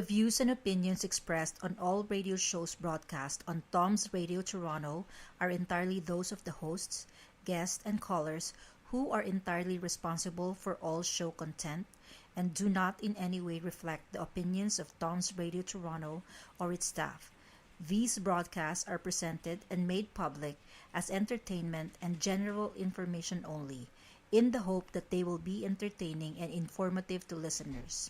The views and opinions expressed on all radio shows broadcast on TOMz Radio Toronto are entirely those of the hosts, guests, and callers who are entirely responsible for all show content and do not in any way reflect the opinions of TOMz Radio Toronto or its staff. These broadcasts are presented and made public as entertainment and general information only, in the hope that they will be entertaining and informative to listeners.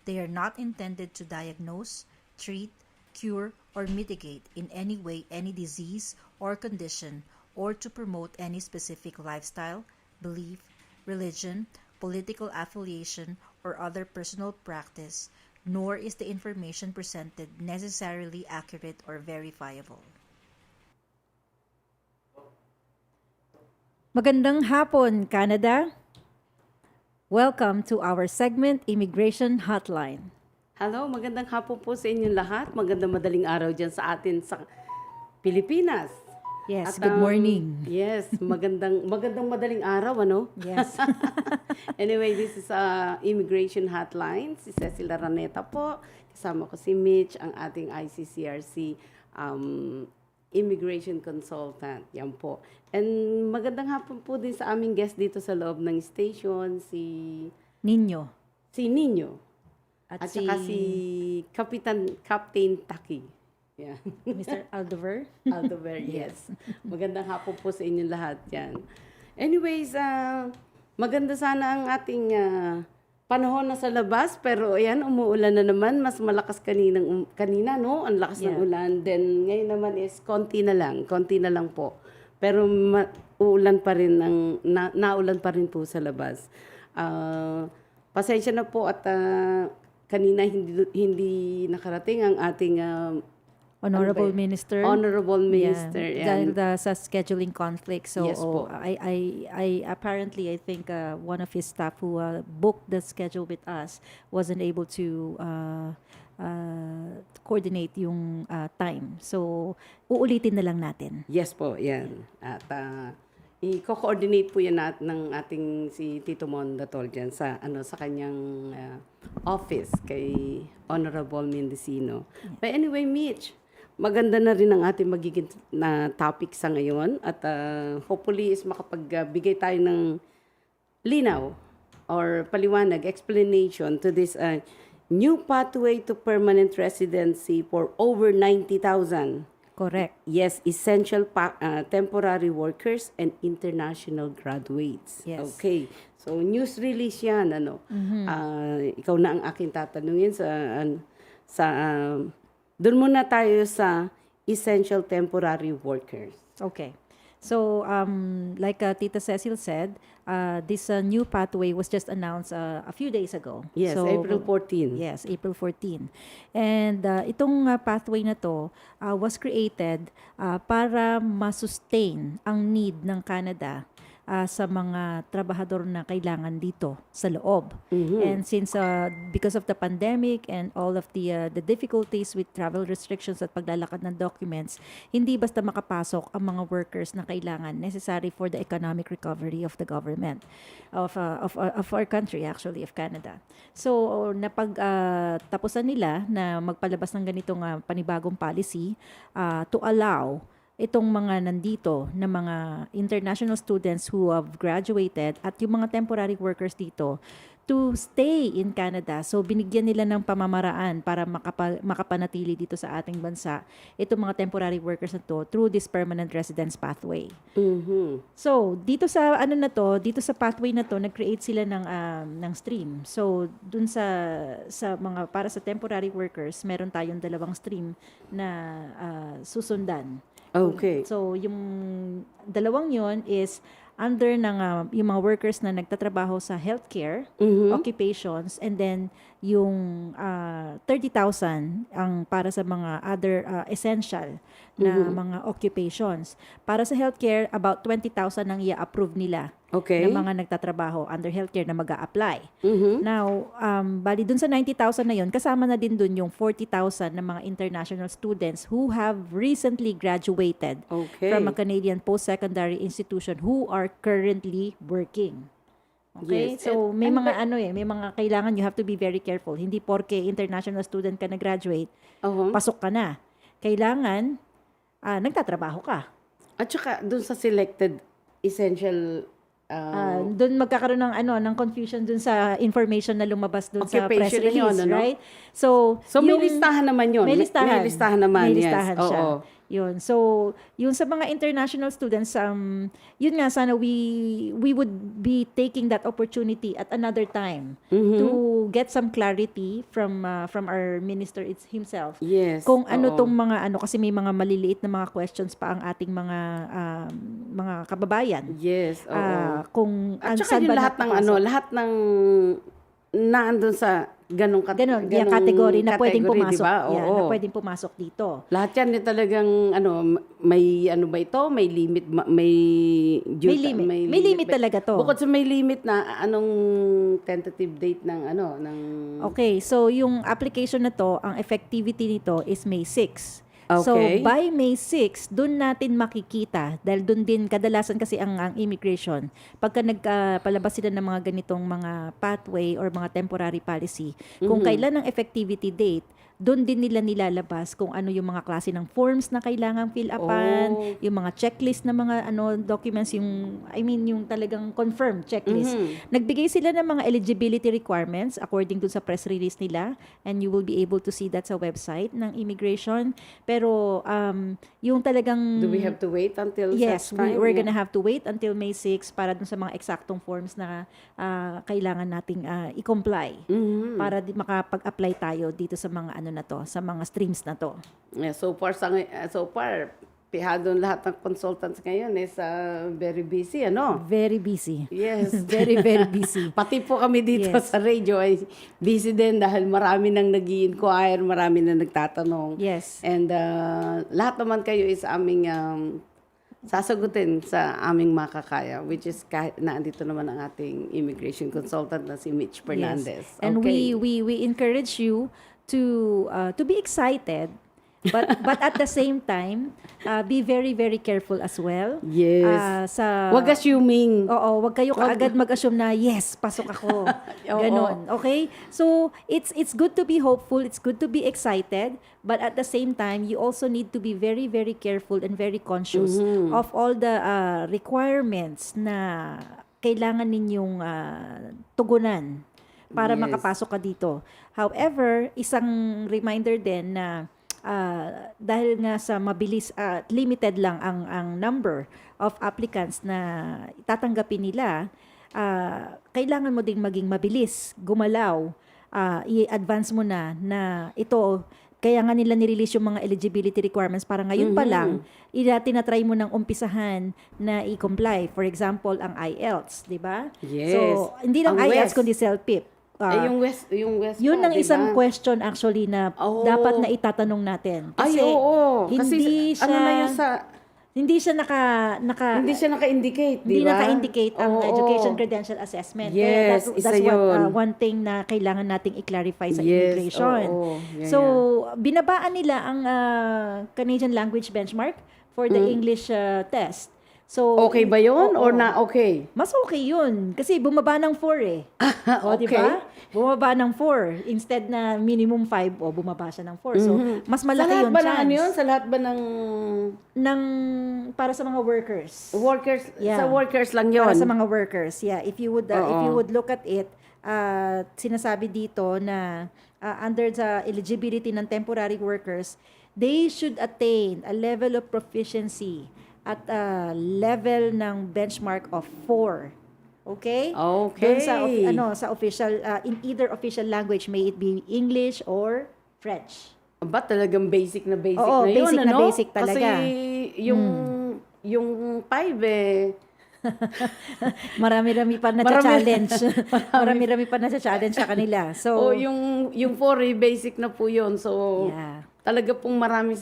They are not intended to diagnose, treat, cure, or mitigate in any way any disease or condition or to promote any specific lifestyle, belief, religion, political affiliation, or other personal practice, nor is the information presented necessarily accurate or verifiable. Magandang hapon, Canada. Welcome to our segment, Immigration Hotline. Hello, magandang hapon po sa inyong lahat. Magandang madaling araw dyan sa atin sa Pilipinas. Yes, good morning. Yes, magandang madaling araw, ano? Yes. Anyway, this is Immigration Hotline. Si Cecile Araneta po. Kasama ko si Mitch, ang ating ICCRC Immigration Consultant. Yan po. And magandang hapon po din sa aming guest dito sa loob ng station, si Ninyo. At saka si Captain Taki. Yeah. Mr. Aldover. Aldover, yes. Magandang hapon po sa inyong lahat yan. Anyways, maganda sana ang ating panahon na sa labas, pero ayan, umuulan na naman. Mas malakas kanina, no? Ang lakas ng ulan. Then ngayon naman is konti na lang po. Pero uulan pa rin, naulan pa rin po sa labas. Pasensya na po at kanina hindi nakarating ang ating Honorable Minister. Honorable Minister. Yeah. Dahil sa scheduling conflict. So, yes po. I apparently, I think one of his staff who booked the schedule with us wasn't able to coordinate yung time. So, uulitin na lang natin. Yes po, yan. At i-coordinate po yan ng ating si Tito Mondatol dyan sa kanyang office kay Honorable Mendocino. But anyway, Mitch, maganda na rin ang ating magiging na topic sa ngayon at hopefully is makapagbigay tayo ng linaw or paliwanag, explanation to this new pathway to permanent residency for over 90,000. Correct. Yes, essential temporary workers and international graduates. Yes. Okay. So news release 'yan, ano. Ikaw na ang aking tatanungin sa doon muna tayo sa essential temporary workers. Okay. So, like Tita Cecile said, this new pathway was just announced a few days ago. Yes, so, April 14. Yes, April 14. And itong pathway na to was created para ma-sustain ang need ng Canada sa mga trabahador na kailangan dito sa loob. And since because of the pandemic and all of the difficulties with travel restrictions at paglalakad ng documents, hindi basta makapasok ang mga workers na kailangan necessary for the economic recovery of the government of our country, actually, of Canada. So napagtapusan nila na magpalabas ng ganitong panibagong policy to allow itong mga nandito na mga international students who have graduated at yung mga temporary workers dito to stay in Canada. So binigyan nila ng pamamaraan para makapanatili dito sa ating bansa itong mga temporary workers na to through this permanent residence pathway. So dito sa dito sa pathway na to, nag-create sila ng stream. So dun sa mga para sa temporary workers, meron tayong dalawang stream na susundan. Okay. So, yung dalawang yon is under ng yung mga workers na nagtatrabaho sa healthcare occupations, and then yung 30,000 ang para sa mga other essential na mga occupations. Para sa healthcare, about 20,000 ang i-approve nila Okay. ng mga nagtatrabaho under healthcare na mag-a-apply. Now, bali dun sa 90,000 na yun, kasama na din dun yung 40,000 na mga international students who have recently graduated Okay. from a Canadian post-secondary institution who are currently working. Okay? Yes. So, may And- mga may mga kailangan you have to be very careful. Hindi porke international student ka na graduate, Oo. pasok ka na. Kailangan, nagtatrabaho ka. At saka dun sa selected essential Doon magkakaroon ng confusion doon sa information na lumabas doon sa press Occupation release, yun, ano? right? So, may listahan naman yun. May listahan. May listahan naman, May yes. listahan siya. Oo. Yun. So, yung sa mga international students, yun nga sana we would be taking that opportunity at another time to get some clarity from our minister himself. Yes. Kung ano oo. tong mga kasi may mga maliliit na mga questions pa ang ating mga kababayan. Yes, oo. Kung At saka yung lahat ng lahat ng naandun sa ganong yung category na pwedeng pumasok. Diba? Yeah, Oo. na pwedeng pumasok dito. Lahat yan yung talagang may ba ito? May limit, may May limit talaga to. Bukod sa may limit na anong tentative date ng Okay, so yung application na to, ang effectivity nito is May 6. So, Okay. by May 6, dun natin makikita, dahil dun din, kadalasan kasi ang immigration, pagka nagpalabas sila ng mga ganitong mga pathway or mga temporary policy, kung kailan ang effectivity date, doon din nila nilalabas kung ano yung mga klase ng forms na kailangang fill upan, yung mga checklist na mga documents, yung talagang confirmed checklist. Nagbigay sila ng mga eligibility requirements according dun sa press release nila, and you will be able to see that sa website ng immigration. Pero yung talagang Do we have to wait until yes, such time? we're gonna have to wait until May 6 para dun sa mga eksaktong forms na kailangan nating i-comply para makapag-apply tayo dito sa mga na to, sa mga streams na to. Yeah, so far pihado lahat ng consultants ngayon is very busy, Very busy. Yes. Very, very busy. Pati po kami dito Yes. sa radio ay busy din dahil marami nang nag-i-inquire, marami nang nagtatanong. Yes. And lahat naman kayo is aming sasagutin sa aming makakaya, which is kahit na andito naman ang ating immigration consultant na si Mitch Fernandez. Yes. And Okay. we encourage you to be excited, but at the same time be very, very careful as well. Yes. Sa Wag assuming. Oo, wag kayo kaagad mag-assume na yes, pasok ako. Oo. Ganon. Okay? So, it's good to be hopeful, it's good to be excited, but at the same time, you also need to be very, very careful and very conscious of all the requirements na kailangan ninyong tugunan para Yes. makapasok ka dito. However, isang reminder din na dahil nga sa mabilis limited lang ang number of applicants na tatanggapin nila, kailangan mo ding maging mabilis, gumalaw, i-advance mo na ito. Kaya nga nila nirelease yung mga eligibility requirements para ngayon pa lang, tinatry mo ng umpisahan na i-comply. For example, ang IELTS, di ba? Yes. So, hindi lang Ang IELTS, West. kundi CELPIP. Yung West Yun pa, ang diba? isang question actually na Oh. dapat na itatanong natin. Kasi Ay, oo. hindi Kasi siya, ano na yun hindi siya hindi siya naka-indicate, hindi di ba? naka-indicate ang Oo. education credential assessment. Yes, Kaya isa that's yun. one thing na kailangan nating i-clarify sa Yes, immigration. oo. Yeah, So, binabaan nila ang Canadian language benchmark for the English test. So, Okay ba yun? oo. Or na okay? Mas okay yun. Kasi bumaba ng 4 eh. O, di Okay. ba? Bumaba ng 4. Instead na minimum 5, bumaba siya ng 4. So, mas malaki yung Sa lahat ba chance. ng ano yun? Sa lahat ba ng Para sa mga workers. workers? Yeah. Sa workers lang yun? Para sa mga workers. Yeah, if you would Oo. look at it, sinasabi dito na under the eligibility ng temporary workers, they should attain a level of proficiency at a level ng benchmark of 4. Okay? Okay. Doon sa official in either official language, may it be English or French. Ba, talagang basic na basic Oo, na yun, basic na ano? basic talaga. Kasi yung 5 Marami-rami pa na challenge. Marami-rami pa na challenge sa kanila. So, yung 4 basic na po yun. So, yeah. talaga pong marami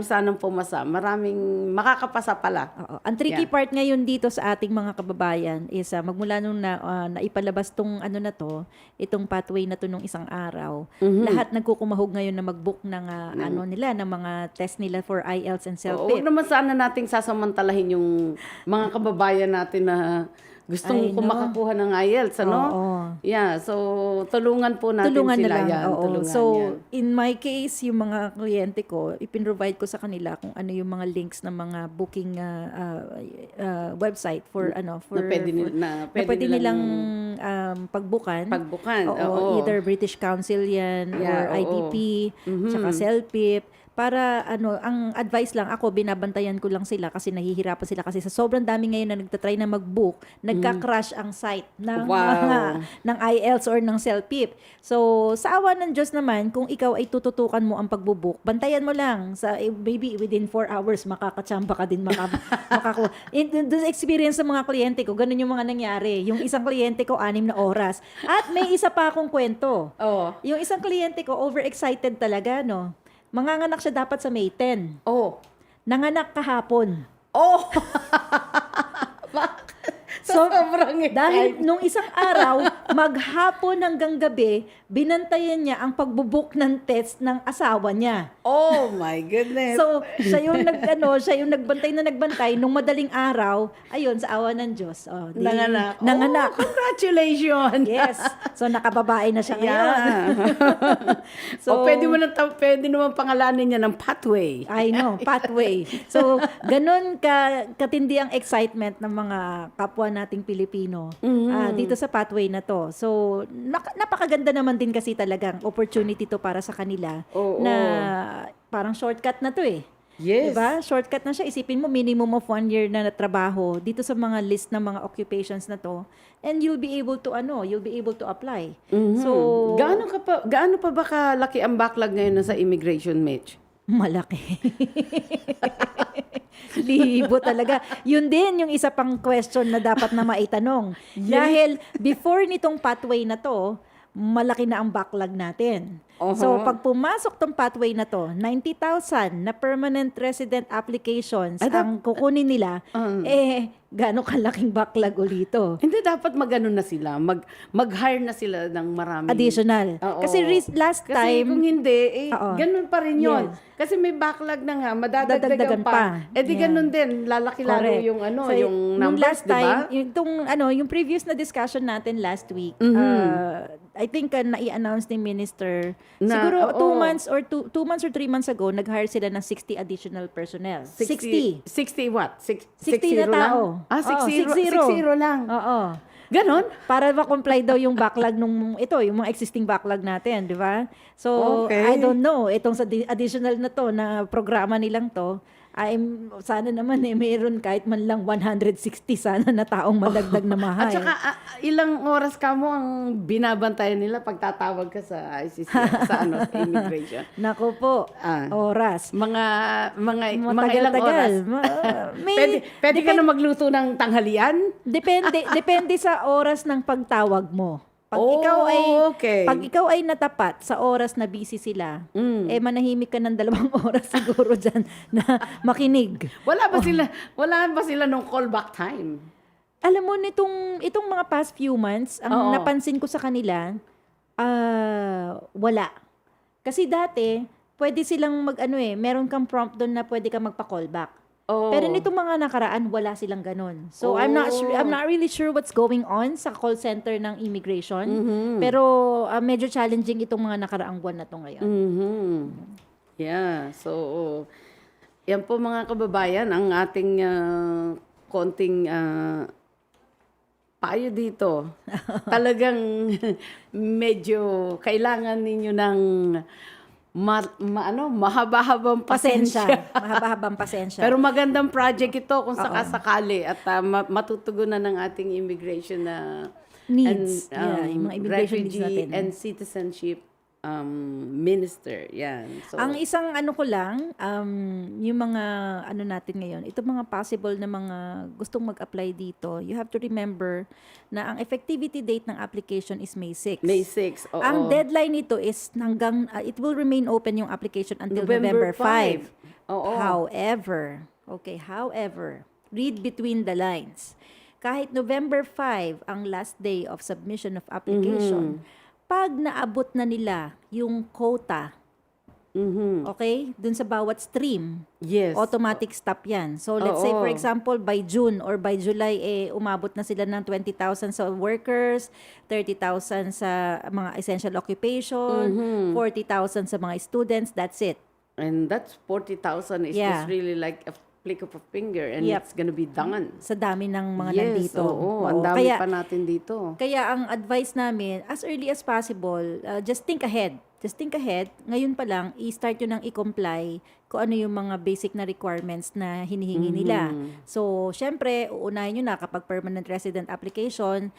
sanang pumasa. Maraming makakapasa pala. Oo. Ang tricky part ngayon dito sa ating mga kababayan is magmula nung naipalabas tong itong pathway na to nung isang araw, lahat nagkukumahog ngayon na mag-book ng ng mga test nila for IELTS and Oo, CELPIP. huwag naman sana nating sasamantalahin yung mga kababayan natin na gustong I know. makakuha ng IELTS, ano? Oo. Yeah, so tulungan po natin Tulungan na sila lang. yan. Oo. Tulungan So, yan. in my case, yung mga kliyente ko, ipinrovide ko sa kanila kung ano yung mga links ng mga booking website for Na pwede nilang pagbukan. Oo. Either British Council yan or Yeah, oo. IDP, tsaka CELPIP. Para ang advice lang ako, binabantayan ko lang sila kasi nahihirapan sila kasi sa sobrang dami ngayon na nagtatry na mag-book, nagka-crash ang site ng Wow. ng IELTS or ng CELPIP. So, sa awa ng Diyos naman, kung ikaw ay tututukan mo ang pagbubook, bantayan mo lang sa maybe within 4 hours makakatsamba ka din makakuha. Doon experience sa mga kliyente ko, ganun yung mga nangyari. Yung isang kliyente ko 6 na oras. At may isa pa akong kwento. Oo. Yung isang kliyente ko overexcited talaga, no. Manganganak siya dapat sa May 10. Oh. Nanganak kahapon. Oh! So, sobrang Dahil excited. nung isang araw, maghapon hanggang gabi, binantayan niya ang pagbubook ng test ng asawa niya. Oh my goodness. So, siya yung nagbantay nung madaling araw, ayun, sa awa ng Diyos. Oh, Nanganak. Nanganak. Oh, congratulations. Yes. So, nakababae na siya ngayon. So, pwede naman pangalanin niya ng pathway. I know, pathway. So, ganun katindi ang excitement ng mga kapwa nating Pilipino dito sa pathway na to. So, napakaganda naman din kasi talagang opportunity to para sa kanila na parang shortcut na to eh. Yes. Diba? Shortcut na siya. Isipin mo, minimum of 1 year na trabaho dito sa mga list ng mga occupations na to. And you'll be able to apply. So, Gaano pa ba kalaki ang backlog ngayon sa immigration, Mitch? malaki. Libo talaga. Yun din yung isa pang question na dapat na maitanong. Dahil before nitong pathway na to, malaki na ang backlog natin. So, pag pumasok tong pathway na to, 90,000 na permanent resident applications ang kukunin nila, gano'ng kalaking backlog ulito. Hindi, dapat mag-ano na sila, mag-hire na sila ng maraming Additional. Oo. Kasi last Kasi time, kung hindi, Oo. ganun pa rin yun. Yes. Kasi may backlog na nga, madadagdagan Dadagdagan pa. pa. Eh di Yeah. ganun din, lalaki lalo correct. yung So, yung nung numbers, last di time, ba? yung previous na discussion natin last week, I think nai-announce ni Minister, Na, siguro oo. 2 months or 3 months ago, nag-hire sila ng 60 additional personnel. 60. 60 what? 60 na tao. Ah, Oo, 60 lang. Oo. Ganon? Para ma-comply daw yung backlog yung mga existing backlog natin, di ba? So, Okay. I don't know, itong sa additional na to, na programa nilang to, sana naman mayroon kahit man lang 160 sana na taong madagdag na mahal. At saka, ilang oras ka mo ang binabantayan nila pag tatawag ka sa ICC, sa immigration? Nako po, oras. Mga ilang Tagal-tagal. oras? Pwede ka na magluto ng tanghalian? Depende sa oras ng pagtawag mo. Pag ikaw ay natapat sa oras na busy sila, manahimik ka ng 2 oras siguro dyan na makinig. Wala ba sila nung callback time? Alam mo, itong mga past few months, ang napansin ko sa kanila, wala. Kasi dati, pwede silang meron kang prompt doon na pwede ka magpa-callback. Pero nitong mga nakaraan, wala silang ganun. So, I'm not really sure what's going on sa call center ng immigration. Pero medyo challenging itong mga nakaraang buwan na to ngayon. Yeah. So, yan po mga kababayan, ang ating konting payo dito. Talagang medyo kailangan ninyo ng mahaba-habang pasensya. Mahaba-habang pasensya. Pero magandang project ito kung sakasakali at matutugunan ng ating immigration na needs. Yung mga immigration needs refugee natin. and citizenship minister. Yan. So, ang isang ko lang, yung mga natin ngayon, itong mga possible na mga gustong mag-apply dito, you have to remember na ang effectivity date ng application is May 6. May 6. Oo. Ang deadline nito is it will remain open yung application until November 5. Oo. However, read between the lines. Kahit November 5 ang last day of submission of application, pag naabot na nila yung quota Okay? Dun sa bawat stream. Yes. Automatic stop yan. So, let's say, for example, by June or by July, umabot na sila ng 20,000 sa workers, 30,000 sa mga essential occupation, 40,000 sa mga students, that's it. And that's 40,000 is Yeah. just really like a flick of a finger and Yep. it's gonna be done. Sa dami ng mga Yes, nandito. oo. Ang dami pa natin dito. Kaya ang advice namin, as early as possible, just think ahead. Just think ahead. Ngayon pa lang, i-start nyo nang i-comply kung ano yung mga basic na requirements na hinihingi nila. So, syempre, uunahin nyo na kapag permanent resident application,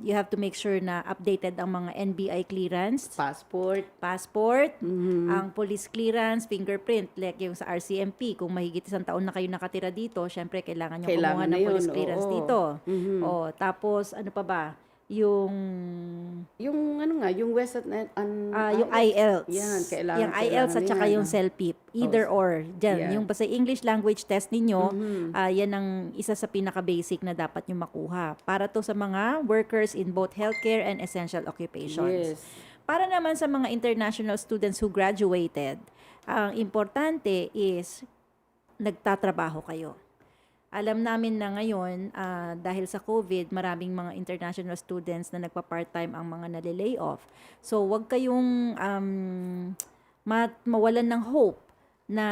you have to make sure na updated ang mga NBI clearance, passport, ang police clearance, fingerprint, like yung sa RCMP. Kung mahigit 1 taon na kayo nakatira dito, syempre, kailangan nyo kumuha ng police clearance dito. O, tapos, ano pa ba? Yung West yung IELTS. Yan, kailangan. Yung IELTS at saka yung CELPIP. Either or. Diyan, Yeah. yung basta English language test ninyo, yan ang isa sa pinaka-basic na dapat nyo makuha. Para to sa mga workers in both healthcare and essential occupations. Yes. Para naman sa mga international students who graduated, ang importante is nagtatrabaho kayo. Alam namin na ngayon, dahil sa COVID, maraming mga international students na nagpa-part-time ang mga nalilay off. So, wag kayong mawalan ng hope na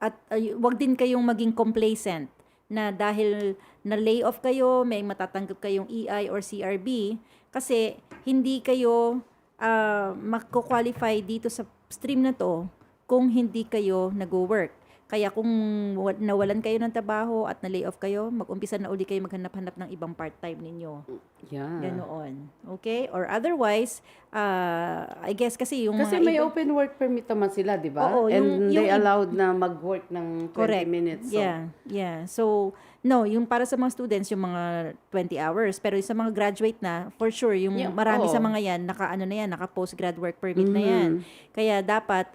at wag din kayong maging complacent na dahil na-lay off kayo, may matatanggap kayong EI or CRB kasi hindi kayo magko-qualify dito sa stream na to kung hindi kayo nag-work. Kaya kung nawalan kayo ng trabaho at na-lay off kayo, mag-umpisa na uli kayo maghanap-hanap ng ibang part-time ninyo. Yeah. Ganoon. Okay? Or otherwise, I guess kasi yung Kasi mga may open work permit naman sila, di ba? Oo, And yung they allowed na mag-work ng 20 correct. minutes. So. Yeah. So, no, yung para sa mga students, yung mga 20 hours. Pero yung sa mga graduate na, for sure, yung marami sa mga yan, naka-postgrad work permit na yan. Kaya dapat,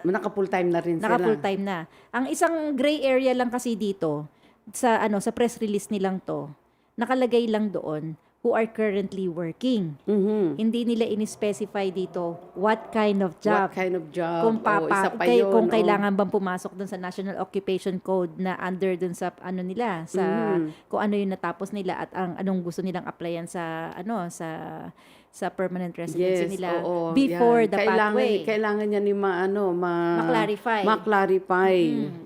Naka-full-time na rin sila. naka-full-time na. Ang isang gray area lang kasi dito, sa press release nilang to, nakalagay lang doon, who are currently working. Hindi nila in-specify dito what kind of job. What kind of job? Kung isa pa yun, kung kailangan bang pumasok dun sa National Occupation Code na under dun sa nila, sa kung ano yung natapos nila at anong gusto nilang applyan sa sa permanent residency nila before the pathway. Kailangan niya ni ma-clarify. Ma-clarify.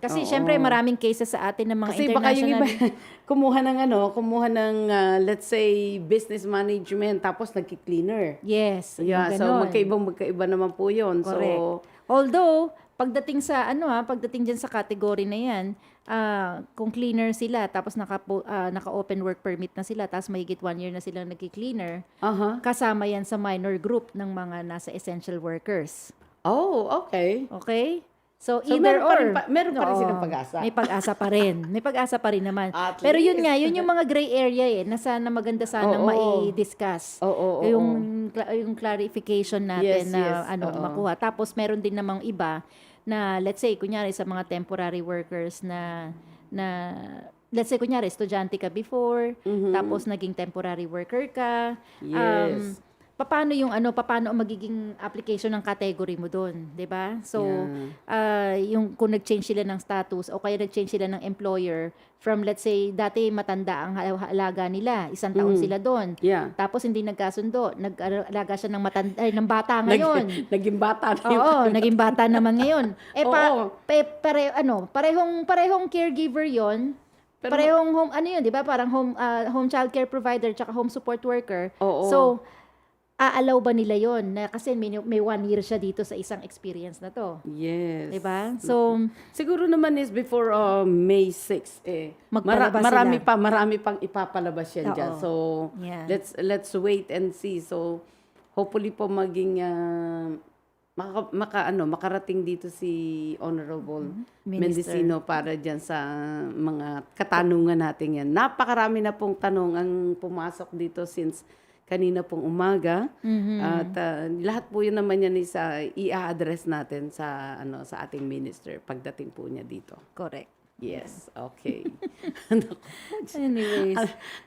Kasi syempre maraming cases sa atin ng mga kasi baka yung international. iba kumuha ng let's say business management tapos nagki-cleaner. Yes. Yeah, so magkaiba naman po 'yon. Correct. So although pagdating sa pagdating diyan sa category na 'yan, kung cleaner sila tapos naka-open work permit na sila tapos mahigit 1 year na silang nagki-cleaner, kasama 'yan sa minor group ng mga nasa essential workers. Oh, okay. Okay? So either meron pa rin silang pag-asa. May pag-asa pa rin. May pag-asa pa rin naman. Pero yun nga, yun yung mga gray area na sana maganda sanang mai-discuss. Yung clarification natin makuha. Tapos meron din namang iba na let's say kunyari sa mga temporary workers na let's say kunyari estudyante ka before, tapos naging temporary worker ka. Yes. Paano ang magiging application ng category mo doon, 'di ba? So, yung kung nag-change sila ng status o kaya nag-change sila ng employer from let's say dati matanda ang halaga nila, 1 taon sila doon. Yeah. Tapos hindi nagkasundo, nag-alaga siya ng bata ngayon. Naging bata na yun. Oo, naging bata naman ngayon. Parehong caregiver 'yon. Parehong home 'di ba? Parang home child care provider tsaka home support worker. So, aalaw ba nila yon na kasi may 1 year siya dito sa isang experience na to? Yes. Diba? So, siguro naman is before May 6 marami pang ipapalabas yan dyan. So, let's wait and see. So, hopefully po maging makarating dito si Honorable Mendocino para dyan sa mga katanungan natin yan. Napakarami na pong tanong ang pumasok dito since kanina pong umaga at lahat po yun naman yan i-address natin sa sa ating minister pagdating po niya dito. Correct. Yes, okay. Anyways,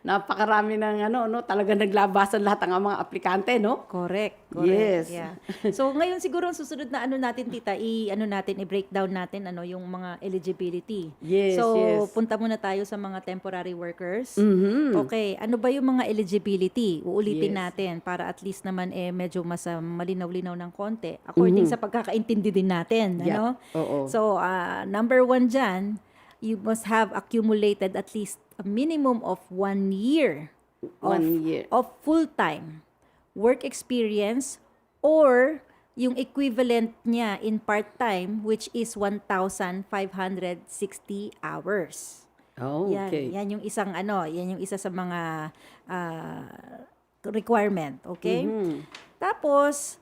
Napakarami ng talaga naglabasan lahat ng mga aplikante, no? correct. Yes. Yeah. So ngayon siguro ang susunod na natin tita, i-breakdown natin yung mga eligibility. Yes, So yes. punta muna tayo sa mga temporary workers. Mhm. Okay, ano ba yung mga eligibility? Uulitin Yes. natin para at least naman medyo mas malinaw-linaw ng konti according sa pagkakaintindi din natin, Yeah. ano? Oo. So number 1 dyan, you must have accumulated at least a minimum of 1 year of, 1 year. of full-time work experience or yung equivalent niya in part-time which is 1,560 hours. Oh, okay. Yan yung isa sa mga requirement, okay? Tapos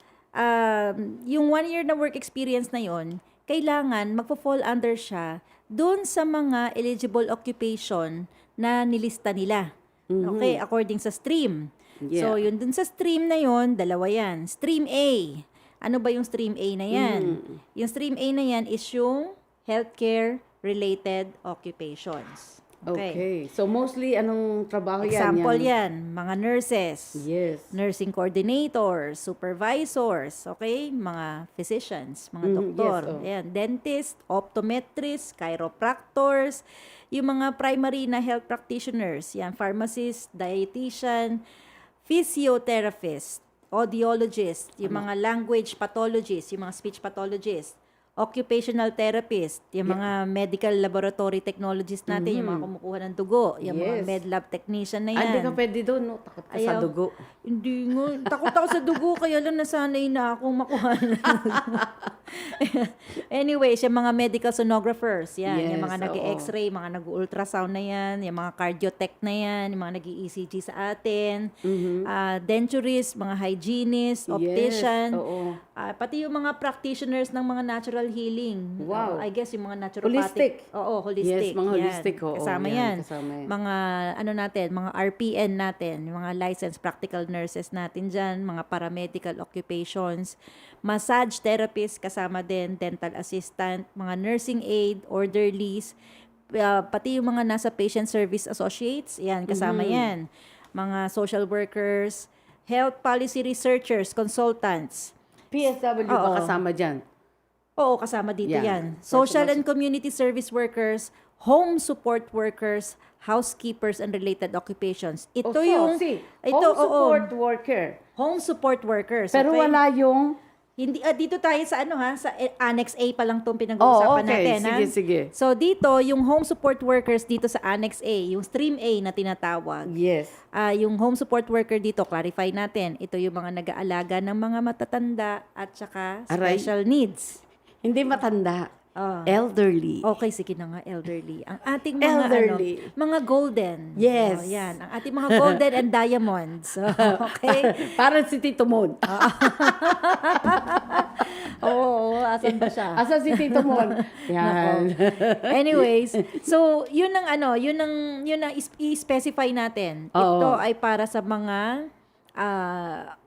yung 1 year na work experience na yon, kailangan magfo-fall under siya doon sa mga eligible occupation na nilista nila. Okay, according sa stream. Yeah. So, yun dun sa stream na yon, dalawa yan. Stream A. Ano ba yung stream A na yan? Yung stream A na yan is yung healthcare-related occupations. Okay. So mostly anong trabaho yan? Example yan, mga nurses. Yes. Nursing coordinators, supervisors, okay? Mga physicians, mga doktor, yes, oh. ayan, dentist, optometrists, chiropractors, yung mga primary na health practitioners, yan, pharmacist, dietitian, physiotherapist, audiologist, yung mga language pathologists, yung mga speech pathologists, occupational therapist, yung mga medical laboratory technologists natin, yung mga kumukuha ng dugo, yung mga Yes. med lab technician na yan. Hindi ka pwede doon, no? Takot ka sa Ayaw. dugo. Hindi nga. Takot ako sa dugo, kaya lang nasanay na akong makuha ng dugo. Anyways, yung mga medical sonographers, yan. Yes, yung mga oo. nag-x-ray, mga nag-ultrasound na yan, yung mga cardiotech na yan, yung mga nag-ECG sa atin, denturists, mga hygienist, optician, Yes, oo. pati yung mga practitioners ng mga natural healing. Wow. I guess yung mga naturopathic. Holistic. Oo, holistic. Yes, mga yan. holistic, oo, Kasama yan, yan. kasama yan. Mga mga RPN natin, yung mga licensed practical nurses natin dyan, mga paramedical occupations, massage therapist kasama din, dental assistant, mga nursing aid, orderlies, pati yung mga nasa patient service associates, yan, kasama yan. Mga social workers, health policy researchers, consultants. PSW ba Oo. kasama dyan? Oo, kasama dito Yan. yan. Social and community service workers, home support workers, housekeepers and related occupations. Ito yung home support worker. home support workers. Pero okay? wala yung Hindi dito tayo sa sa Annex A pa lang 'tong pinag-uusapan natin, ha? Sige. So dito, yung home support workers dito sa Annex A, yung Stream A na tinatawag. Yes. Yung home support worker dito, clarify natin, ito yung mga nag-aalaga ng mga matatanda at saka Aray. special needs. Hindi matanda. Elderly. Okay, sige na nga, elderly. Ang ating mga Elderly. mga golden. Yes. Yan, ang ating mga golden and diamonds. Okay? Parang si Tito Mon. Oo, asan ba siya? Asa si Tito Mon? Yan. Anyways, so yun ang i-specify natin. Oo. Ito ay para sa mga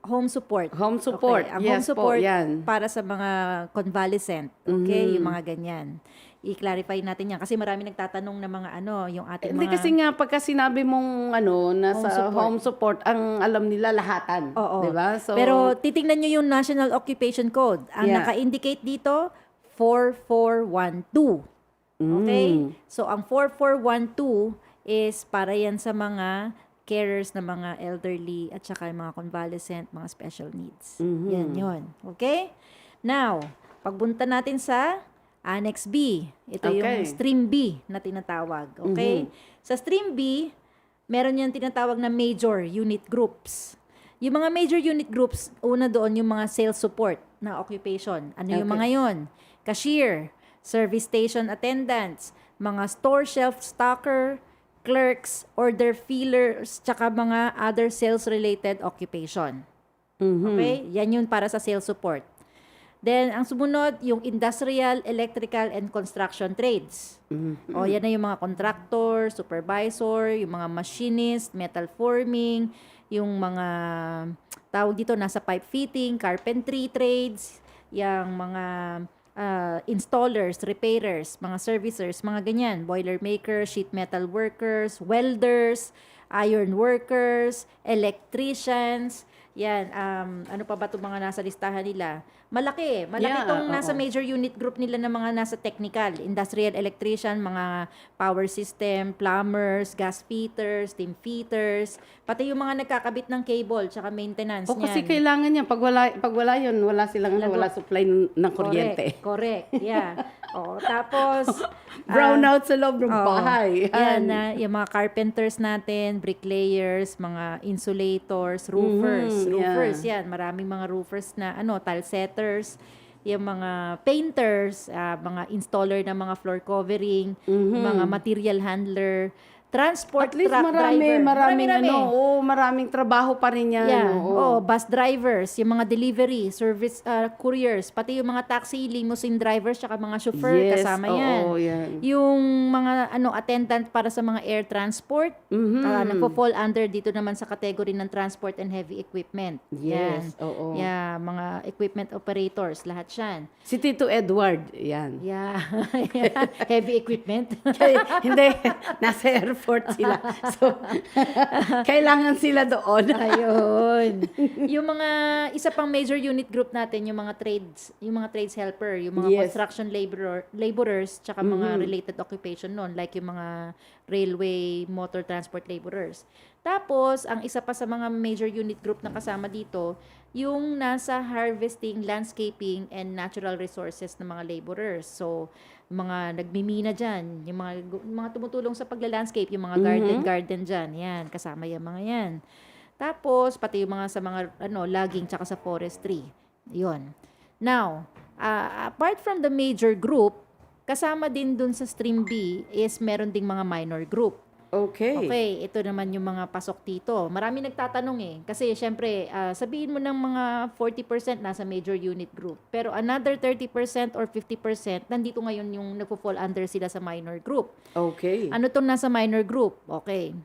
home support. Home support. Okay, ang Yes home support po, yan. para sa mga convalescent. Okay, yung mga ganyan. I-clarify natin yan kasi marami nagtatanong na mga yung ating Hindi mga kasi nga pagka sinabi mong nasa home support, ang alam nila lahatan. Oo. Di ba? So, Pero titingnan nyo yung National Occupation Code. Ang Yeah. naka-indicate dito, 4412. Okay? So, ang 4412 is para yan sa mga carers na mga elderly at saka yung mga convalescent, mga special needs. Yan yun. Okay? Now, pagbunta natin sa Annex B. Ito yung Okay. Stream B na tinatawag. Okay? Sa Stream B, meron yung tinatawag na major unit groups. Yung mga major unit groups, una doon yung mga sales support na occupation. Ano yung Okay. mga yon? Cashier, service station attendants, mga store shelf stocker, clerks, order fillers, tsaka mga other sales-related occupation. Okay? Yan yun para sa sales support. Then, ang sumunod, yung industrial, electrical, and construction trades. O, yan na yung mga contractor, supervisor, yung mga machinist, metal forming, yung mga tawag dito, nasa pipe fitting, carpentry trades, yung mga installers, repairers, mga servicers, mga ganyan, boiler makers, sheet metal workers, welders, iron workers, electricians, yan, ano pa ba itong mga nasa listahan nila? Malaki Yeah, itong nasa oo. major unit group nila ng mga nasa technical, industrial electrician, mga power system, plumbers, gas fitters, steam fitters, pati yung mga nagkakabit ng cable, tsaka maintenance O kasi niyan. kailangan niya, pag wala yun, wala silang, wala supply ng kuryente. Correct, yeah. O, tapos, Brownout sa loob ng oo, bahay. yan, yung mga carpenters natin, bricklayers, mga insulators, roofers. Yeah. Roofers, yan. Maraming mga roofers na, tile setters, yung mga painters, mga installer ng mga floor covering, mga material handler, transport At least truck driver. maraming Marami. maraming trabaho pa rin yan. Yeah. Oo. Bus drivers, yung mga delivery, service couriers, pati yung mga taxi, limousine drivers, tsaka mga chauffeur, Yes, kasama yan. oo, yan. Yung mga attendant para sa mga air transport, nagpo-fall under dito naman sa category ng transport and heavy equipment. Yes, Yan. oo. Yeah, mga equipment operators, lahat yan. Si Tito Edward, yan. Yeah. Heavy equipment. Hindi, nasa airport sila. So, kailangan sila doon. Ayun. Yung mga isa pang major unit group natin, yung mga trades helper, yung mga Yes. construction laborers, tsaka mga related occupation noon, like yung mga railway, motor transport laborers. Tapos, ang isa pa sa mga major unit group na kasama dito, yung nasa harvesting, landscaping, and natural resources ng mga laborers. So, mga nagmimina dyan, yung mga tumutulong sa pagla-landscape, yung mga garden dyan, yan, kasama yung mga yan. Tapos, pati yung mga sa mga logging tsaka sa forestry. Yun. Now, apart from the major group, kasama din dun sa stream B is meron ding mga minor group. Okay, ito naman yung mga pasok dito. Marami nagtatanong kasi syempre, sabihin mo ng mga 40% nasa major unit group. Pero another 30% or 50%, nandito ngayon yung nagpo-fall under sila sa minor group. Okay. Ano tong nasa minor group? Okay.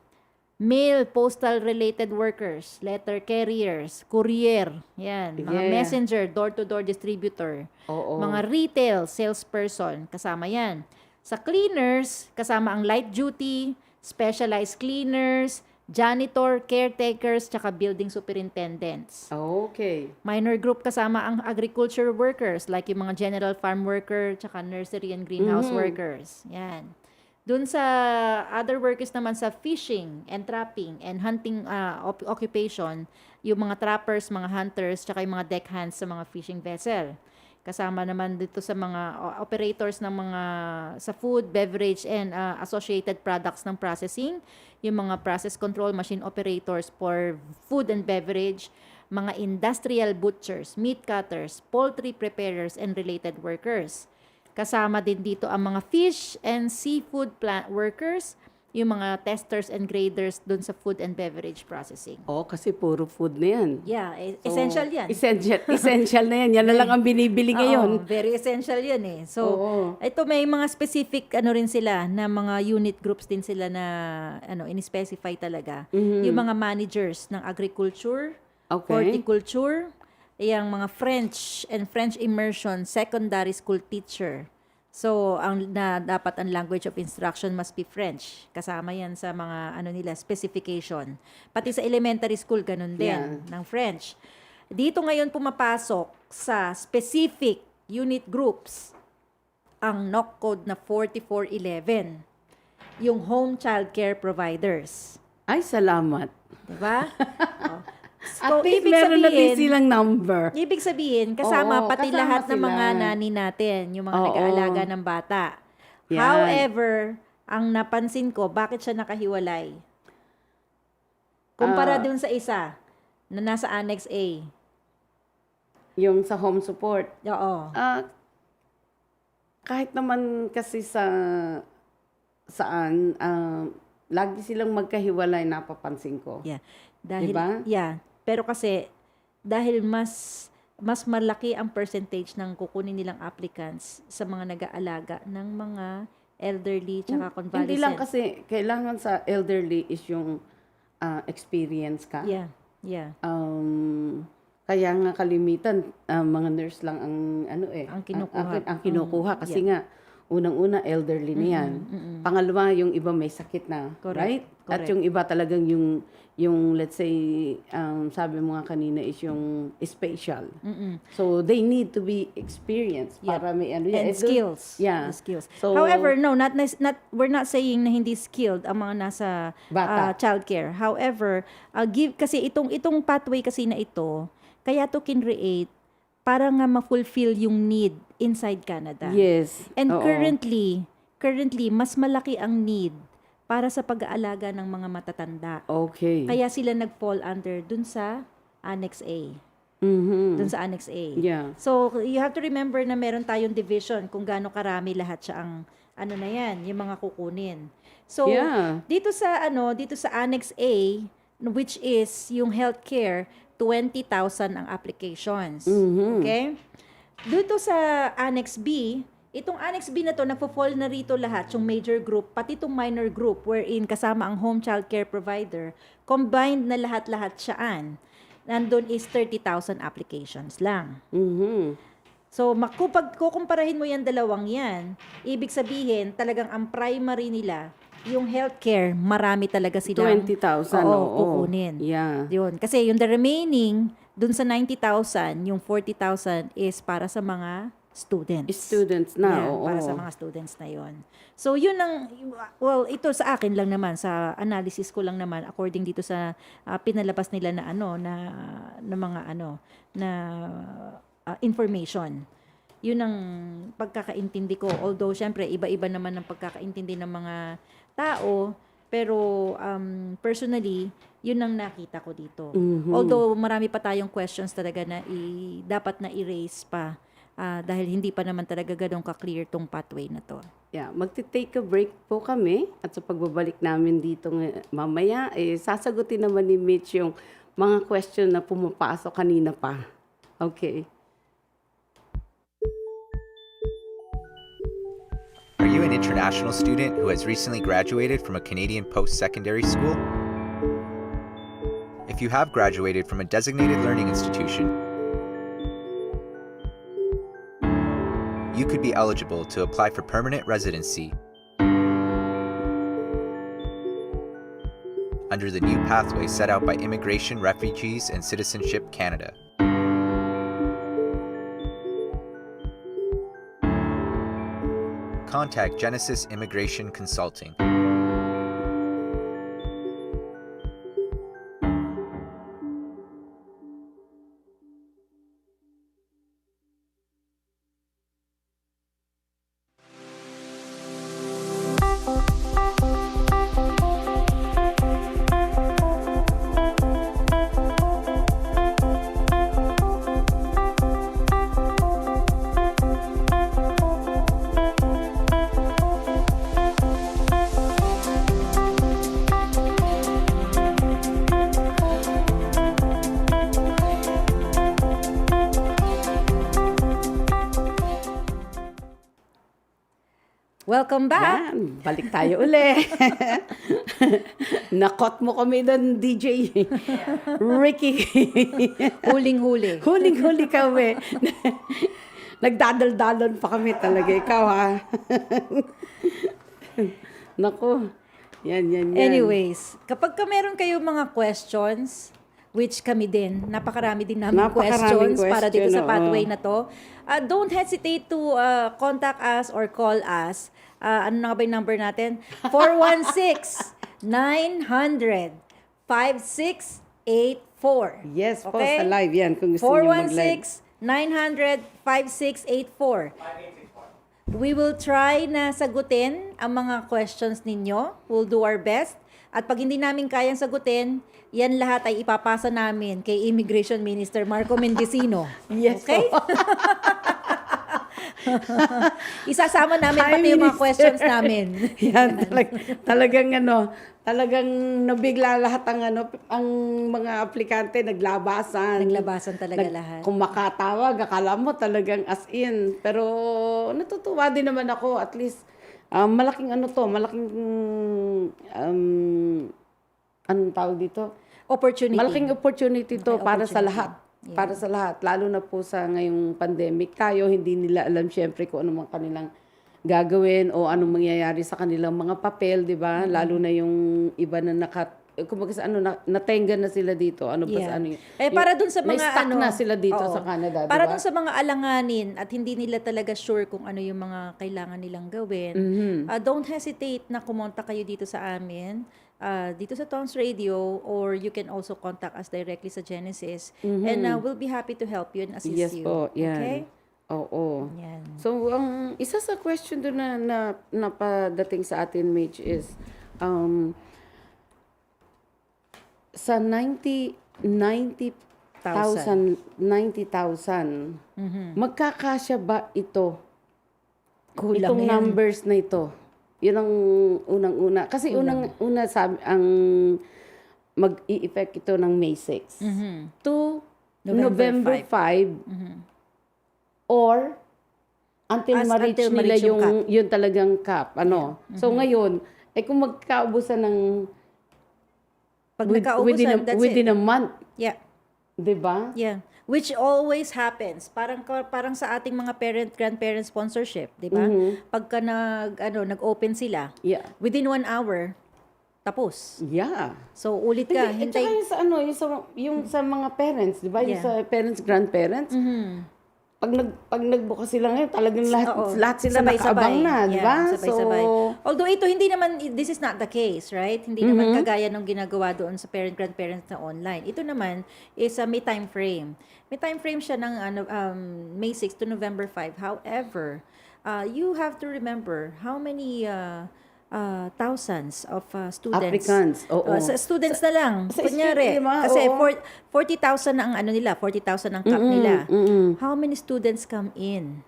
Mail, postal-related workers, letter carriers, courier, yan, mga Yeah. messenger, door-to-door distributor, Oo. mga retail, salesperson, kasama yan. Sa cleaners, kasama ang light duty, specialized cleaners, janitor, caretakers, tsaka building superintendents. Okay. Minor group kasama ang agriculture workers like yung mga general farm worker, tsaka nursery and greenhouse workers. Yan. Doon sa other workers naman sa fishing and trapping and hunting occupation, yung mga trappers, mga hunters, tsaka yung mga deckhands sa mga fishing vessel. Kasama naman dito sa mga operators ng mga sa food, beverage, and associated products ng processing, yung mga process control machine operators for food and beverage, mga industrial butchers, meat cutters, poultry preparers, and related workers. Kasama din dito ang mga fish and seafood plant workers, yung mga testers and graders dun sa food and beverage processing. Kasi puro food na yan. Yeah, essential yan. Essential na yan. Yan na lang ang binibili ngayon. Very essential yan So, Oo. ito may mga specific rin sila na mga unit groups din sila na in-specify talaga. Yung mga managers ng agriculture, Okay. horticulture, yung mga French and French immersion secondary school teacher. So, dapat ang language of instruction must be French. Kasama yan sa mga nila specification. Pati sa elementary school ganun din ng French. Dito ngayon pumapasok sa specific unit groups ang NOC code na 4411. Yung home child care providers. Ay, salamat. Diba? At least meron na din silang number. Ibig sabihin, kasama Oo, pati kasama lahat ng sila. mga nani natin, yung mga Oo. nag-aalaga ng bata. Yan. However, ang napansin ko, bakit siya nakahiwalay? Kumpara dun sa isa na nasa Annex A. Yung sa home support. Oo. Kahit naman kasi saan, lagi silang magkahiwalay, napapansin ko. Yeah. Dahil, Diba? Yeah. Pero kasi, dahil mas malaki ang percentage ng kukunin nilang applicants sa mga nag-aalaga ng mga elderly tsaka convalescent. Hindi lang kasi kailangan sa elderly is yung experience ka. Yeah. Yeah. Kaya nga kalimitan, mga nurse lang ang Ang kinukuha. ang kinukuha kasi nga unang-una elderly na yan. Pangalawa, yung iba may sakit na, Correct. right? At Correct. yung iba talagang yung let's say sabi mo nga kanina is yung spatial. So they need to be experienced para may And ito- skills. Yeah. Skills. So, However, no, we're not saying na hindi skilled ang mga nasa Bata. childcare. However, kasi itong pathway kasi na ito, kaya to kinreate para nga ma-fulfill yung need inside Canada. yes. And Oo. currently mas malaki ang need para sa pag-aalaga ng mga matatanda. Okay. Kaya sila nag-fall under dun sa Annex A. Mhm. Dun sa Annex A. Yeah. So, you have to remember na meron tayong division kung gaano karami lahat siya ang na yan, yung mga kukunin. So, Yeah. dito sa Annex A, which is yung healthcare, 20,000 ang applications. Okay? Dito sa Annex B, itong Annex B na to, nagpo-fall na rito lahat, yung major group, pati itong minor group, wherein kasama ang home child care provider, combined na lahat-lahat siyaan. Nandun is 30,000 applications lang. Mhm. So, pag kukumparahin mo yan dalawang yan, ibig sabihin, talagang ang primary nila, yung healthcare, marami talaga silang 20,000. kukunin. Yeah. Yun. Kasi yung the remaining, dun sa 90,000, yung 40,000 is para sa mga students. Students na, Yeah, oo. para sa mga students na yon. So, yun ang, ito sa akin lang naman, sa analysis ko lang naman, according dito sa pinalabas nila na information. Yun ang pagkakaintindi ko. Although, syempre, iba-iba naman ang pagkakaintindi ng mga tao, pero personally, yun ang nakita ko dito. Although, marami pa tayong questions talaga na dapat na i-raise pa dahil hindi pa naman talaga ganun ka-clear tong pathway na to. Yeah, magti-take a break po kami at sa pagbabalik namin dito mamaya, sasagutin naman ni Mitch yung mga question na pumapasok kanina pa. Okay. Are you an international student who has recently graduated from a Canadian post-secondary school? If you have graduated from a designated learning institution, you could be eligible to apply for permanent residency under the new pathway set out by Immigration, Refugees, and Citizenship Canada. Contact Genesis Immigration Consulting. Welcome back! Yan, balik tayo uli. Nakot mo kami doon, DJ Ricky. Huling-huli. Huling-huli kami. Nagdadal-dalon pa kami talaga. Ikaw, ha? Naku. Yan. Anyways, kapag meron kayong mga questions, which kami din, napakarami din namin Napakaraming questions para dito sa question, pathway oo. na to. Don't hesitate to contact us or call us. Ano na ba yung number natin? 416-900-5684. Yes, po, Okay? sa live yan. Kung gusto niyo mag-live. 416-900-5684. We will try na sagutin ang mga questions ninyo. We'll do our best. At pag hindi namin kayang sagutin, yan lahat ay ipapasa namin kay Immigration Minister Marco Mendicino. Yes, Okay? po. Isasama namin Hi, pati yung mga Minister. questions namin. Yan, talagang nabigla lahat ang mga aplikante, naglabasan. Naglabasan talaga lahat. Kung makatawag, akala mo talagang as in. Pero natutuwa din naman ako, at least, malaking anong tawag dito? Opportunity. Malaking opportunity to Malaking para sa opportunity. lahat. para sa lahat. Lalo na po sa ngayong pandemic. Tayo, hindi nila alam syempre kung ano man kanilang gagawin o anong mangyayari sa kanilang mga papel, di ba? Lalo na yung iba na kumbaga sa natenga na sila dito. Ano ba sa ano yun? Para dun sa mga na-stuck na sila dito sa Canada, para diba? dun sa mga alanganin at hindi nila talaga sure kung ano yung mga kailangan nilang gawin, don't hesitate na kumontak kayo dito sa amin, dito sa TOMz Radio, or you can also contact us directly sa Genesis, and we'll be happy to help you and assist Yes you. po, yan. Okay? Oo. Yan. So, ang isa sa question doon na napadating sa atin, Mitch, is sa 90,000, magkakasya ba ito? Kulang Itong yan. numbers na ito. Yun ang unang-una. Kasi unang-una sabi, ang mag-i-effect ito ng May 6 to November 5, or until ma-reach nila ma-reach yung yung talagang cap. Ano? So ngayon, kung magkaubusan ng Pag nakaubusan, that's within it. a month, Yeah. 'di ba? Yeah. Which always happens. Parang sa ating mga grandparent sponsorship, 'di ba? Pagka nag-open sila, Yeah. within 1 hour, tapos. Yeah. So ulit ka, At saka hintay. yung sa mga parents, 'di ba? Yung Yeah. sa parents, grandparents. Pag nagbukas sila ngayon, talagang lahat sila nakaabang na, 'di ba? Sabay-sabay. Although ito hindi naman, this is not the case, right? Hindi naman kagaya ng ginagawa doon sa grandparents na online. Ito naman is may time frame. May time frame siya ng May 6 to November 5. However, you have to remember how many thousands of students. Applicants, oo. Sa students na lang. sa Kunyari, student, kasi oo. 40,000 ang nila, 40,000 ang cap nila. How many students come in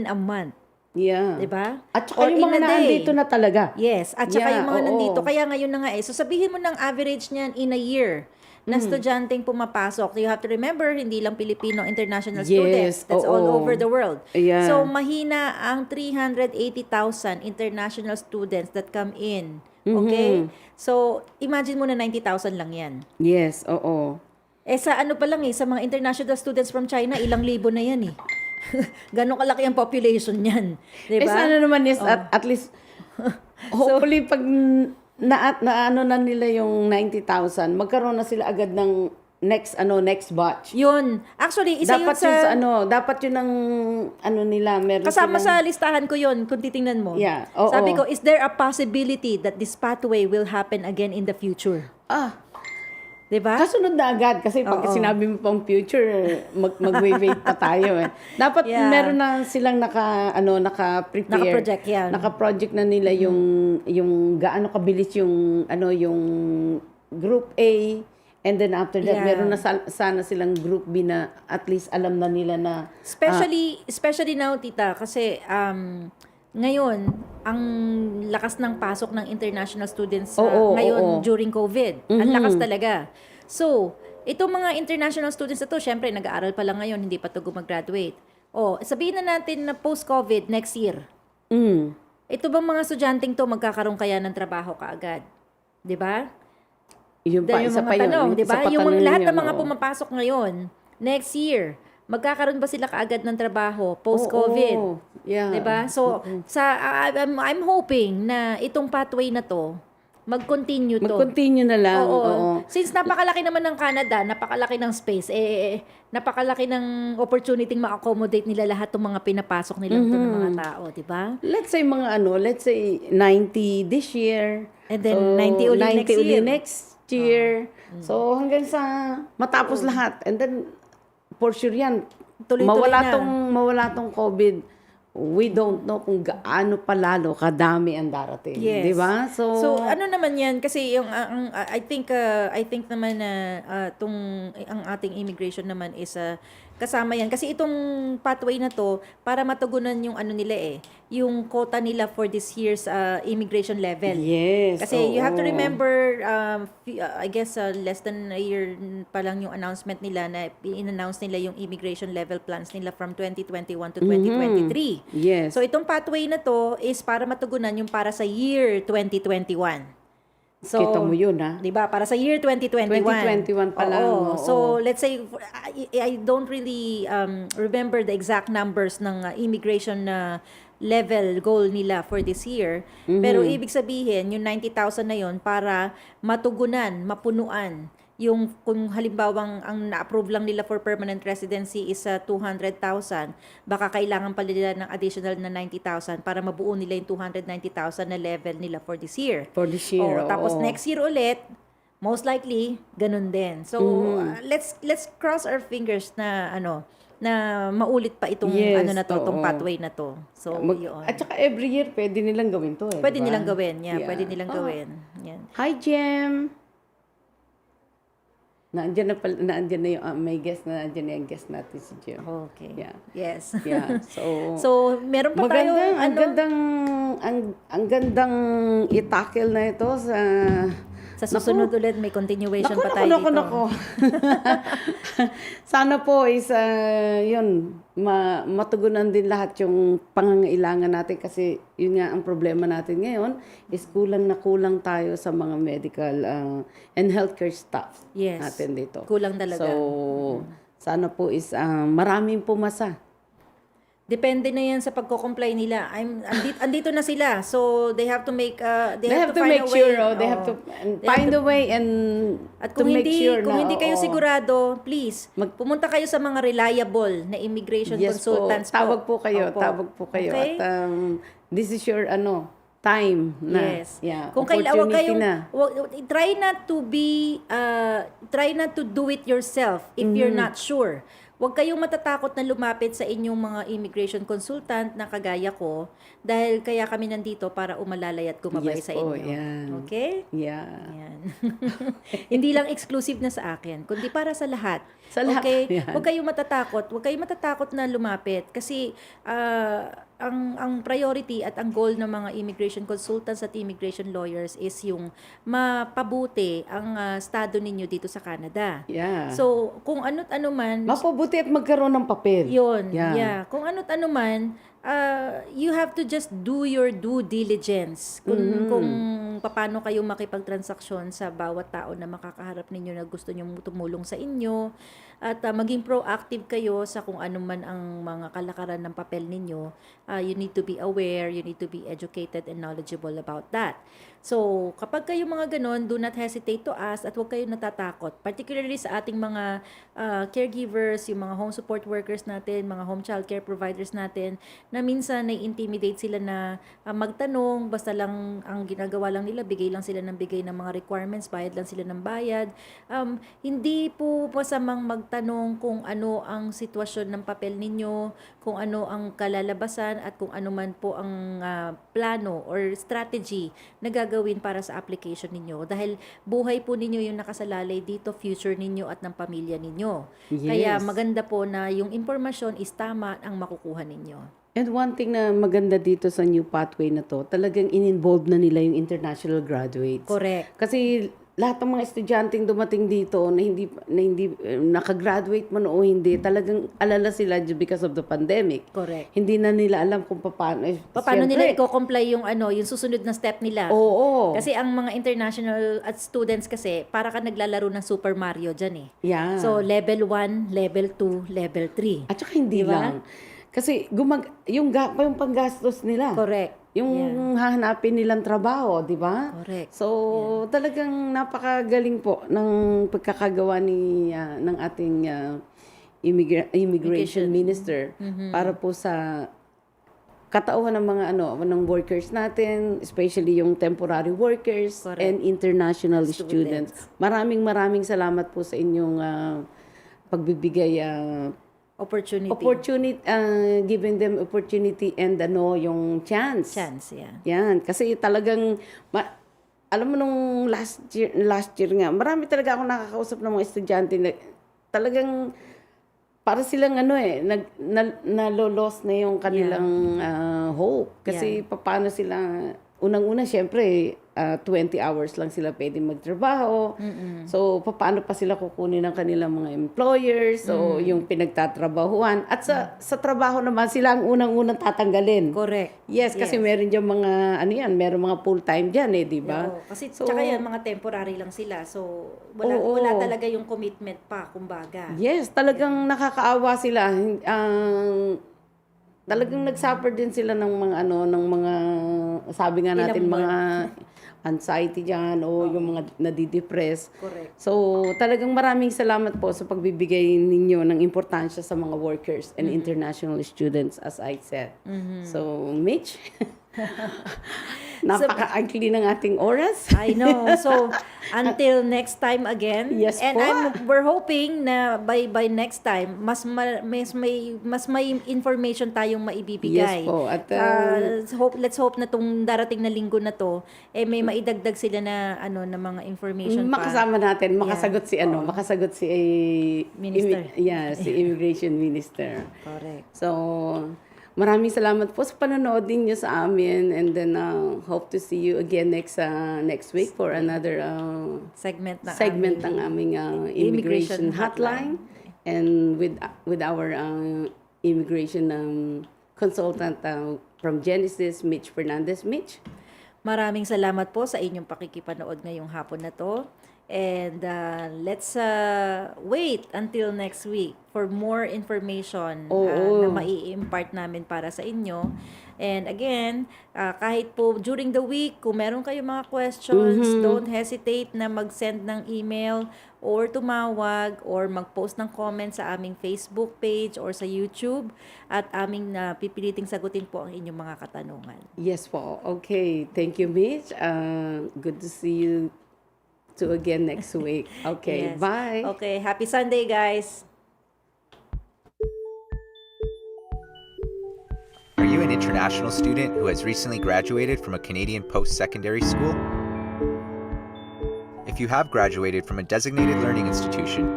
a month? Yeah. 'Di ba? At Or saka yung in mga a day. nandito na talaga. Yes, at saka Yeah, yung mga oo. nandito. Kaya ngayon na nga So sabihin mo ng average niyan in a year na estudyanteng pumapasok. You have to remember, hindi lang Filipino, international students. That's all oo. over the world. Yeah. So mahina ang 380,000 international students that come in. Okay? So imagine mo na 90,000 lang yan. Yes, oo. Sa ano pa lang sa mga international students from China, ilang libo na yan Ganon kalaki ang population niyan. Diba? Sana naman at least, hopefully pag na nila yung 90,000, magkaroon na sila agad ng next batch. Yun. Actually, isa Dapat yun sa... dapat yun ang nila, meron Kasama silang- sa listahan ko yun, kung titingnan mo. Yeah, oo. Sabi ko, is there a possibility that this pathway will happen again in the future? Diba? Kasunod na agad kasi pag sinabi mo pang future, mag-wait pa tayo Dapat Yeah. meron na silang naka-prepare. Naka-project yan. Naka-project na nila yung gaano kabilis yung group A, and then after that Yeah. meron na sana silang group B na at least alam na nila na Especially now, tita, kasi ngayon, ang lakas ng pasok ng international students ngayon during COVID. Ang lakas talaga. So, itong mga international students na to, syempre, nag-aaral pa lang ngayon, hindi pa to gumag-graduate. Sabihin na natin na post-COVID next year. Ito bang mga estudyanteng to magkakaroon kaya ng trabaho kaagad? 'Di ba? yung pa, Yung isa mga pa yun. tanong, di Isa ba? pa Yung tanong lahat yun, ng mga oo. pumapasok ngayon, next year, magkakaroon ba sila kaagad ng trabaho post-COVID? Oo. Yeah. Di ba? So, I'm hoping na itong pathway na to, mag-continue to. Mag-continue na lang. Oo. Oo. Since napakalaki naman ng Canada, napakalaki ng space, napakalaki ng opportunity ma-accommodate nila lahat ng mga pinapasok nilang ng mga tao, di ba? Let's say 90 this year. And then 90 ulit next year. next year. So hanggang sa matapos lahat. And then for sure yan, Tuloy-tuloy na. mawala tong COVID. We don't know kung gaano palalo kadami ang darating, Yes. 'di ba? So ano naman 'yan kasi yung I think naman na ang ating immigration naman is kasama yan kasi itong pathway na to para matugunan yung nila yung quota nila for this year's immigration level. Yes. Kasi you have to oo. remember, I guess less than a year pa lang yung announcement nila na in-announce nila yung immigration level plans nila from 2021 to 2023. Yes. So itong pathway na to is para matugunan yung para sa year 2021. So, Kita mo yun, ha? 'di ba? Para sa year 2021. 2021 pa lang, Oo. oo. So, let's say I don't really remember the exact numbers ng immigration na level goal nila for this year. Pero ibig sabihin, yung 90,000 na yon para matugunan, mapunuan yung kung halimbawang ang na-approve lang nila for permanent residency is 200,000, baka kailangan pa nila ng additional na 90,000 para mabuo nila yung 290,000 na level nila for this year. For this year, Tapos oo. next year ulit, most likely ganun din. So let's cross our fingers na na maulit pa itong Yes, itong oo. pathway na to. So yun. At saka every year, pwede nilang gawin to, eh. Pwede diba? nilang gawin. Yeah, pwede nilang Oh. gawin. Yan. Hi, Jem! Naandyan na yung, may guest na, naandyan na yung guest natin si Jem. Okay. Yeah. Yes. Yeah, so... So, meron pa tayo ang gandang i-tackle na ito sa susunod ulit may continuation pa tayo dito. Naku. Sana po is yun, matugunan din lahat yung pangangailangan natin kasi yun nga ang problema natin ngayon is kulang tayo sa mga medical and healthcare staff natin dito. Kulang talaga. So, sana po is maraming pumasa. Depende na yan sa pagko-comply nila. Andito na sila. So, they have to make they have to find make a way. sure, they have to find a way and at to kung make sure kung na, hindi kayo oo. sigurado, please, pumunta kayo sa mga reliable na immigration Yes consultants po. Tawag po kayo. Okay? At this is your time na. Yes. Yeah, Kung kailangan opportunity kayong na. try not to do it yourself if you're not sure. Huwag kayong matatakot na lumapit sa inyong mga immigration consultant na kagaya ko dahil kaya kami nandito para umalalay at gumabay Yes sa po, inyo. yan. Okay? Yeah. Yan. Hindi lang exclusive na sa akin, kundi para sa lahat. Sa lahat, Okay? yan. Huwag kayong matatakot na lumapit kasi ang priority at ang goal ng mga immigration consultants at immigration lawyers is yung mapabuti ang estado ninyo dito sa Canada. Yeah. So, kung ano't ano man, Mapabuti at magkaroon ng papel. yun, Yeah. Kung ano't ano man, you have to just do your due diligence. Kung paano kayo makipagtransaksyon sa bawat tao na makakaharap ninyo na gusto nyo tumulong sa inyo. At maging proactive kayo sa kung ano man ang mga kalakaran ng papel ninyo. You need to be aware, you need to be educated and knowledgeable about that. So, kapag kayo mga ganon, do not hesitate to ask at huwag kayo natatakot. Particularly sa ating mga caregivers, yung mga home support workers natin, mga home child care providers natin, na minsan nai-intimidate sila na magtanong, basta lang ang ginagawa lang nila, bigay lang sila ng bigay ng mga requirements, bayad lang sila ng bayad. Hindi po masamang magtanong kung ano ang sitwasyon ng papel ninyo, kung ano ang kalalabasan at kung ano man po ang plano or strategy na gagawin para sa application ninyo. Dahil buhay po ninyo yung nakasalalay dito, future ninyo at ng pamilya ninyo. Yes. Kaya maganda po na yung impormasyon is tama ang makukuha ninyo. And one thing na maganda dito sa new pathway na to, talagang in-involve na nila yung international graduates. Correct. Kasi lahat ng mga estudyanteng dumating dito na hindi nakagraduate man o hindi, talagang alala sila because of the pandemic. Correct. Hindi na nila alam kung paano. Paano nila i-comply yung yung susunod na step nila? Oo. Kasi ang mga international at students kasi para ka naglalaro ng Super Mario dyan eh. Yeah. So level 1, level 2, level 3. At saka hindi Diba? lang. Kasi yung panggastos nila. Correct. Yung hahanapin nilang trabaho, di ba? Correct. So, talagang napakagaling po ng pagkakagawa ng ating immigration minister para po sa katauhan ng mga ng workers natin, especially yung temporary workers. Correct. And international students. Maraming salamat po sa inyong pagbibigay Opportunity. giving them opportunity and yung chance. Yeah. Yan, kasi talagang alam mo nung last year nga, marami talaga ako nakakausap ng mga estudyante na talagang para silang nalo-lost na yung kanilang hope. Kasi paano sila, unang-una syempre, 20 hours lang sila pwedeng magtrabaho. So, paano pa sila kukunin ng kanilang mga employers? So, yung pinagtatrabahuan. At sa trabaho naman, sila ang unang-unang tatanggalin. Correct. Yes, kasi meron dyan mga, meron mga full-time dyan di ba? Oo, kasi tsaka yan, mga temporary lang sila. So, wala talaga yung commitment pa, kumbaga. Yes, talagang nakakaawa sila. Talagang nagsuffer din sila ng mga sabi nga natin, mga anxiety diyan o yung mga nadidepress. Correct. So, talagang maraming salamat po sa pagbibigay ninyo ng importansya sa mga workers and international students, as I said. So, Mitch, napaka-ugly ng ating oras. I know. So, until next time again. Yes and po. we're hoping na by next time mas may information tayong maibibigay. Yes po. At let's hope na tong darating na linggo na to may maidagdag sila na na mga information pa. makasama natin, makasagot si Minister. si Immigration Minister. Correct. So, maraming salamat po sa panonood ninyo sa amin, and then hope to see you again next week for another Segment ng aming immigration hotline, and with our immigration consultant from Genesis, Mitch Fernandez. Mitch, Maraming salamat po sa inyong pakikipanood ngayong hapon na to. And let's wait until next week for more information na mai-impart namin para sa inyo. And again, kahit po during the week, kung meron kayong mga questions, don't hesitate na mag-send ng email or tumawag or mag-post ng comment sa aming Facebook page or sa YouTube, at aming pipiliting sagutin po ang inyong mga katanungan. yes po. Okay, thank you, Mitch. Good to see you again next week. Okay, Yes. bye. Okay, happy Sunday, guys. Are you an international student who has recently graduated from a Canadian post-secondary school? If you have graduated from a designated learning institution,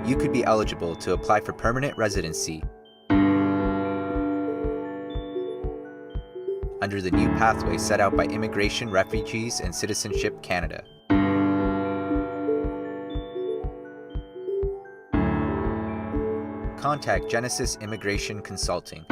you could be eligible to apply for permanent residency under the new pathway set out by Immigration, Refugees, and Citizenship Canada. Contact Genesis Immigration Consulting